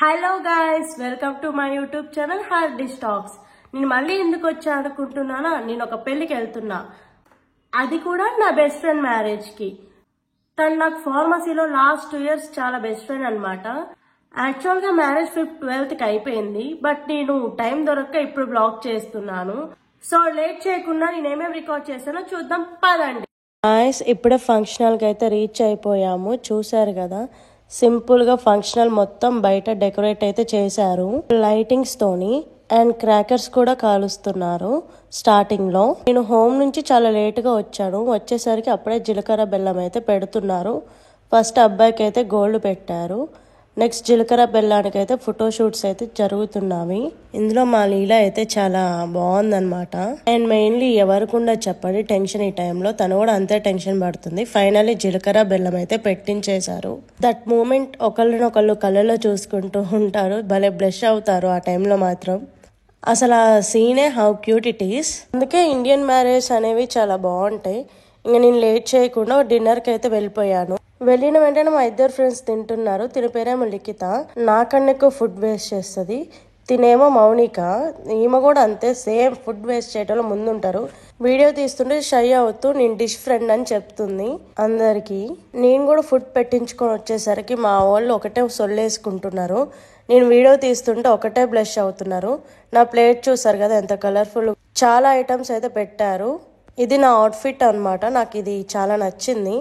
Hello guys, welcome to my YouTube channel Hardish talks. నేను మళ్ళీ ఎందుకు వచ్చా అనుకుంటున్నానా, నేను ఒక పెళ్లికి వెళ్తున్నా, అది కూడా నా బెస్ట్ ఫ్రెండ్ మ్యారేజ్ కి. తను నాకు ఫార్మసీలో లాస్ట్ 2 years చాలా బెస్ట్ ఫ్రెండ్ అనమాట. యాక్చువల్ గా మ్యారేజ్ 5th 12th కి అయిపోయింది, బట్ నేను టైం దొరక్క ఇప్పుడు బ్లాగ్ చేస్తున్నాను. సో లేట్ చేయకుండా నేను ఏమేమి రికార్డ్ చేశానో చూద్దాం, పదండి. గాయ్స్, ఇప్పుడే ఫంక్షన్ హాల్ కి అయితే రీచ్ అయిపోయాము. చూసారు కదా, సింపుల్ గా ఫంక్షన్ మొత్తం బయట డెకరేట్ అయితే చేశారు లైటింగ్స్ తోని, అండ్ క్రాకర్స్ కూడా కాలుస్తున్నారు. స్టార్టింగ్ లో నేను హోమ్ నుంచి చాలా లేట్ గా వచ్చాను. వచ్చేసరికి అప్పుడే జీలకర్ర బెల్లం అయితే పెడుతున్నారు. ఫస్ట్ అబ్బాయికి అయితే గోల్డ్ పెట్టారు, నెక్స్ట్ జీలకర్ర బెల్లానికి అయితే ఫోటో షూట్స్ అయితే జరుగుతున్నాయి. ఇందులో మా లీల అయితే చాలా బాగుందనమాట. అండ్ మెయిన్లీ ఎవరికుండా చెప్పండి టెన్షన్, ఈ టైంలో తను కూడా అంతే టెన్షన్ పడుతుంది. ఫైనల్లీ జీలకర్ర బెల్లం అయితే పెట్టించేశారు. దట్ మూమెంట్ ఒకళ్ళనొకళ్ళు కళ్ళలో చూసుకుంటూ ఉంటారు, భలే బ్లష్ అవుతారు ఆ టైంలో మాత్రం. అసలు ఆ సీనే హౌ క్యూట్ ఇట్ ఈస్. అందుకే ఇండియన్ మ్యారేజ్ అనేవి చాలా బాగుంటాయి. ఇంకా నేను లేట్ చేయకుండా డిన్నర్కి అయితే వెళ్ళిపోయాను. వెళ్ళిన వెంటనే మా ఇద్దరు ఫ్రెండ్స్ తింటున్నారు. తిని పేరేమో లిఖిత, నాకన్నా ఎక్కువ ఫుడ్ వేస్ట్ చేస్తుంది. తినేమో మౌనిక, ఈమె కూడా అంతే, సేమ్ ఫుడ్ వేస్ట్ చేయడంలో ముందుంటారు. వీడియో తీస్తుంటే షై అవుతూ నేను డిష్ ఫ్రెండ్ అని చెప్తుంది అందరికి. నేను కూడా ఫుడ్ పెట్టించుకొని వచ్చేసరికి మా వాళ్ళు ఒకటే సొల్లేసుకుంటున్నారు. నేను వీడియో తీస్తుంటే ఒకటే బ్లష్ అవుతున్నారు. నా ప్లేట్ చూసారు కదా ఎంత కలర్ఫుల్, చాలా ఐటమ్స్ అయితే పెట్టారు. ఇది నా అవుట్ఫిట్ అనమాట, నాకు ఇది చాలా నచ్చింది.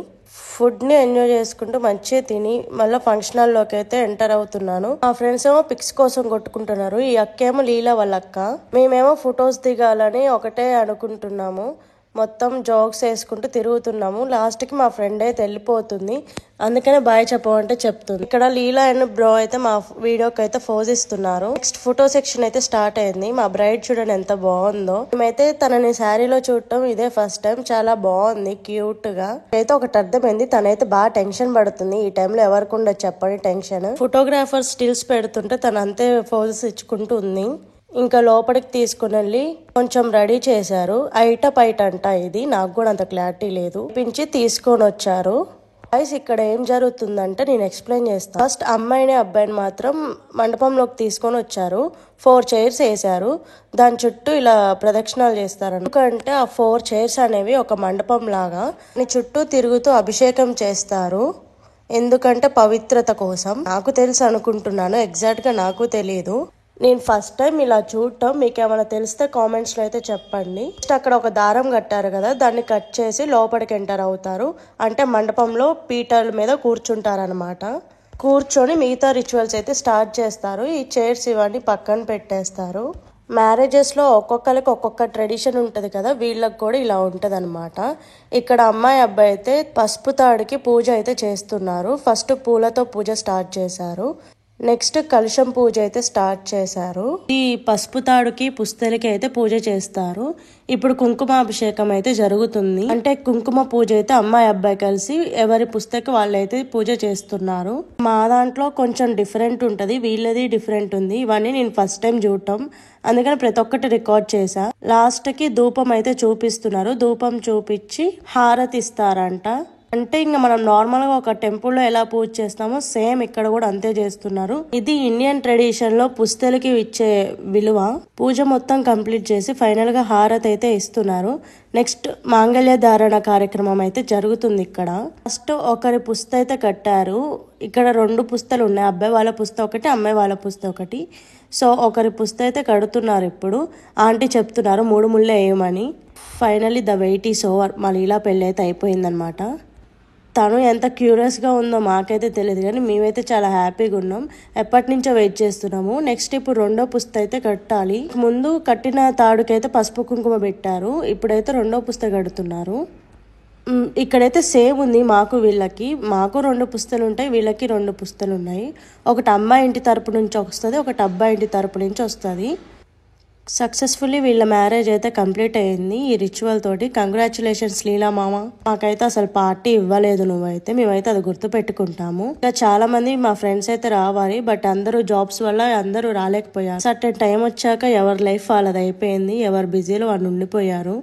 ఫుడ్ ని ఎంజాయ్ చేసుకుంటూ మంచిగా తిని మళ్ళీ ఫంక్షన్ హాల్లోకి అయితే ఎంటర్ అవుతున్నాను. మా ఫ్రెండ్స్ ఏమో పిక్స్ కోసం కొట్టుకుంటున్నారు. ఈ అక్కేమో లీలా వాళ్ళ అక్క, మేమేమో ఫొటోస్ దిగాలని ఒకటే అనుకుంటున్నాము. మొత్తం జోక్స్ వేసుకుంటూ తిరుగుతున్నాము. లాస్ట్ కి మా ఫ్రెండ్ అయితే వెళ్ళిపోతుంది, అందుకనే బాయ్ చెప్పమంటే చెప్తుంది. ఇక్కడ లీలా అండ్ బ్రో అయితే మా వీడియోకి అయితే ఫోజ్ ఇస్తున్నారు. నెక్స్ట్ ఫోటో సెక్షన్ అయితే స్టార్ట్ అయింది. మా బ్రైడ్ చూడండి ఎంత బాగుందో. మేమైతే తనని శారీలో చూడటం ఇదే ఫస్ట్ టైం, చాలా బాగుంది క్యూట్ గా. అయితే ఒకటి అర్థమైంది, తనైతే బాగా టెన్షన్ పడుతుంది. ఈ టైంలో ఎవరికి ఉండదు చెప్పండి టెన్షన్. ఫోటోగ్రాఫర్ స్టిల్స్ పెడుతుంటే తను అంతే ఫోజెస్ ఇచ్చుకుంటూ ఉంది. ఇంకా లోపలికి తీసుకుని వెళ్ళి కొంచెం రెడీ చేశారు. ఐట అంట ఇది, నాకు కూడా అంత క్లారిటీ లేదు. పించి తీసుకొని వచ్చారు. గైస్, ఇక్కడ ఏం జరుగుతుందంటే నేను ఎక్స్ప్లెయిన్ చేస్తాను. ఫస్ట్ అమ్మాయిని అబ్బాయిని మాత్రం మండపంలోకి తీసుకొని వచ్చారు. 4 chairs వేశారు. దాని చుట్టూ ఇలా ప్రదక్షిణాలు చేస్తారు. ఎందుకంటే ఆ 4 chairs అనేవి ఒక మండపం లాగా చుట్టూ తిరుగుతూ అభిషేకం చేస్తారు. ఎందుకంటే పవిత్రత కోసం. నాకు తెలుసు అనుకుంటున్నాను, ఎగ్జాక్ట్ గా నాకు తెలియదు. నేను ఫస్ట్ టైం ఇలా చూడటం. మీకు ఏమైనా తెలిస్తే కామెంట్స్ లో అయితే చెప్పండి. అక్కడ ఒక దారం కట్టారు కదా, దాన్ని కట్ చేసి లోపలికి ఎంటర్ అవుతారు. అంటే మండపంలో పీటల మీద కూర్చుంటారనమాట. కూర్చొని మిగతా రిచువల్స్ అయితే స్టార్ట్ చేస్తారు. ఈ చైర్స్ ఇవన్నీ పక్కన పెట్టేస్తారు. మ్యారేజెస్ లో ఒక్కొక్కరికి ఒక్కొక్క ట్రెడిషన్ ఉంటది కదా, వీళ్ళకి కూడా ఇలా ఉంటది అనమాట. ఇక్కడ అమ్మాయి అబ్బాయి అయితే పసుపు తాడుకి పూజ అయితే చేస్తున్నారు. ఫస్ట్ పూలతో పూజ స్టార్ట్ చేశారు. నెక్స్ట్ కలశం పూజ అయితే స్టార్ట్ చేశారు. ఈ పసుపు తాడుకి పుస్తలకి అయితే పూజ చేస్తారు. ఇప్పుడు కుంకుమాభిషేకం అయితే జరుగుతుంది. అంటే కుంకుమ పూజ అయితే అమ్మాయి అబ్బాయి కలిసి ఎవరి పుస్తకి వాళ్ళైతే పూజ చేస్తున్నారు. మా దాంట్లో కొంచెం డిఫరెంట్ ఉంటది, వీళ్ళది డిఫరెంట్ ఉంది. ఇవన్నీ నేను ఫస్ట్ టైం చూడటం, అందుకని ప్రతి ఒక్కటి రికార్డ్ చేశా. లాస్ట్ కి ధూపం అయితే చూపిస్తున్నారు. ధూపం చూపించి హారతి ఇస్తారంట. అంటే ఇంకా మనం నార్మల్ గా ఒక టెంపుల్లో ఎలా పూజ చేస్తామో సేమ్ ఇక్కడ కూడా అంతే చేస్తున్నారు. ఇది ఇండియన్ ట్రెడిషన్ లో పుస్తలకి ఇచ్చే విలువ. పూజ మొత్తం కంప్లీట్ చేసి ఫైనల్ గా హారతి అయితే ఇస్తున్నారు. నెక్స్ట్ మాంగళ్య ధారణ కార్యక్రమం అయితే జరుగుతుంది ఇక్కడ. ఫస్ట్ ఒకరి పుస్త అయితే కట్టారు. ఇక్కడ 2 పుస్తలు ఉన్నాయి, అబ్బాయి వాళ్ళ పుస్త ఒకటి, అమ్మాయి వాళ్ళ పుస్త ఒకటి. సో ఒకరి పుస్త అయితే కడుతున్నారు. ఇప్పుడు ఆంటీ చెప్తున్నారు 3 ముళ్ళే వేయమని. Finally the wait is over. మా లీలా పెళ్లి అయితే అయిపోయిందనమాట. తను ఎంత క్యూరియస్గా ఉందో మాకైతే తెలియదు, కానీ మేమైతే చాలా హ్యాపీగా ఉన్నాం. ఎప్పటి నుంచో వెయిట్ చేస్తున్నాము. నెక్స్ట్ ఇప్పుడు 2వ పుస్త అయితే కట్టాలి. ముందు కట్టిన తాడుకైతే పసుపు కుంకుమ పెట్టారు, ఇప్పుడైతే 2వ పుస్త కడుతున్నారు. ఇక్కడైతే సేమ్ ఉంది మాకు వీళ్ళకి. మాకు 2 పుస్తలు ఉంటాయి, వీళ్ళకి 2 పుస్తలు ఉన్నాయి. ఒకటి అమ్మాయి ఇంటి తరపు నుంచి వస్తుంది, ఒకటి అబ్బాయి ఇంటి తరపు నుంచి వస్తుంది. సక్సెస్ఫుల్లీ వీళ్ళ మ్యారేజ్ అయితే కంప్లీట్ అయ్యింది ఈ రిచువల్ తోటి. కంగ్రాచులేషన్స్ లీలా మామ. మాకైతే అసలు పార్టీ ఇవ్వలేదు నువ్వైతే, మేమైతే అది గుర్తు పెట్టుకుంటాము. ఇంకా చాలా మంది మా ఫ్రెండ్స్ అయితే రావాలి, బట్ అందరూ జాబ్స్ వల్ల అందరూ రాలేకపోయారు. సర్టెన్ టైం వచ్చాక ఎవరి లైఫ్ వాళ్ళది అయిపోయింది, ఎవరు బిజీలో వాళ్ళు ఉండిపోయారు.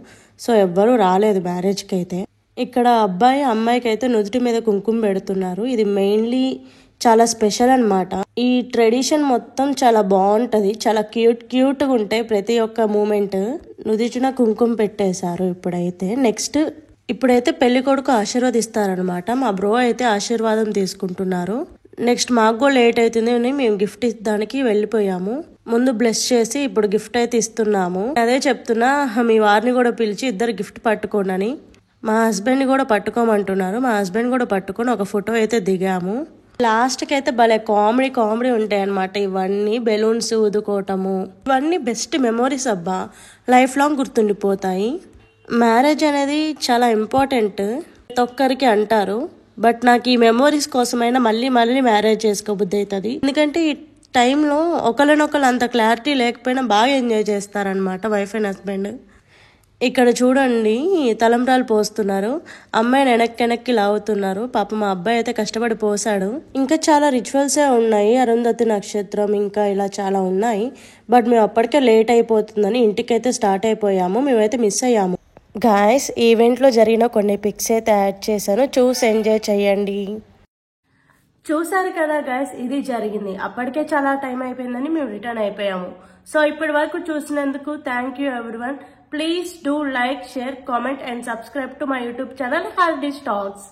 సో ఎవ్వరూ రాలేదు మ్యారేజ్కి అయితే. ఇక్కడ అబ్బాయి అమ్మాయికి అయితే నుదుటి మీద కుంకుమ పెడుతున్నారు. ఇది మెయిన్లీ చాలా స్పెషల్ అన్నమాట. ఈ ట్రెడిషన్ మొత్తం చాలా బాగుంటది, చాలా క్యూట్గా ఉంటాయి ప్రతి ఒక్క మూమెంట్. నుదిటిన కుంకుమ పెట్టేశారు. ఇప్పుడైతే పెళ్లి కొడుకు ఆశీర్వదిస్తారనమాట. మా బ్రో అయితే ఆశీర్వాదం తీసుకుంటున్నారు. నెక్స్ట్ మాకు కూడా లేట్ అవుతుంది అని మేము గిఫ్ట్ ఇద్దానికి వెళ్ళిపోయాము. ముందు బ్లెస్ చేసి ఇప్పుడు గిఫ్ట్ అయితే ఇస్తున్నాము. అదే చెప్తున్నా, మీ వారిని కూడా పిలిచి ఇద్దరు గిఫ్ట్ పట్టుకోండి. మా హస్బెండ్ కూడా పట్టుకోమంటున్నారు. మా హస్బెండ్ కూడా పట్టుకొని ఒక ఫోటో అయితే దిగాము. లాస్ట్కి అయితే భలే కామెడీ ఉంటాయి అనమాట. ఇవన్నీ బెలూన్స్ ఊదుకోవటము, ఇవన్నీ బెస్ట్ మెమోరీస్ అబ్బా, లైఫ్ లాంగ్ గుర్తుండిపోతాయి. మ్యారేజ్ అనేది చాలా ఇంపార్టెంట్ ప్రతి ఒక్కరికి అంటారు. బట్ నాకు ఈ మెమోరీస్ కోసమైనా మళ్ళీ మ్యారేజ్ చేసుకోబుద్ధి అవుతుంది. ఎందుకంటే ఈ టైంలో ఒకరినొకరు అంత క్లారిటీ లేకపోయినా బాగా ఎంజాయ్ చేస్తారనమాట వైఫ్ అండ్ హస్బెండ్. ఇక్కడ చూడండి, తలంబ్రాలు పోస్తున్నారు. అమ్మాయిని వెనక్కి లాగుతున్నారు. పాప మా అబ్బాయి అయితే కష్టపడి పోసాడు. ఇంకా చాలా రిచువల్సే ఉన్నాయి. అరుంధతి నక్షత్రం ఇంకా ఇలా చాలా ఉన్నాయి. బట్ మేము అప్పటికే లేట్ అయిపోతుందని ఇంటికైతే స్టార్ట్ అయిపోయాము. మేమైతే మిస్ అయ్యాము. గాయస్, ఈవెంట్లో జరిగిన కొన్ని పిక్స్ అయితే యాడ్ చేశాను, చూసి ఎంజాయ్ చేయండి. చూసారు కదా గాయస్, ఇది జరిగింది. అప్పటికే చాలా టైం అయిపోయిందని మేము రిటర్న్ అయిపోయాము. సో ఇప్పటి వరకు చూసినందుకు thank you everyone. Please do like, share, comment and subscribe to my YouTube channel Hardish Talks.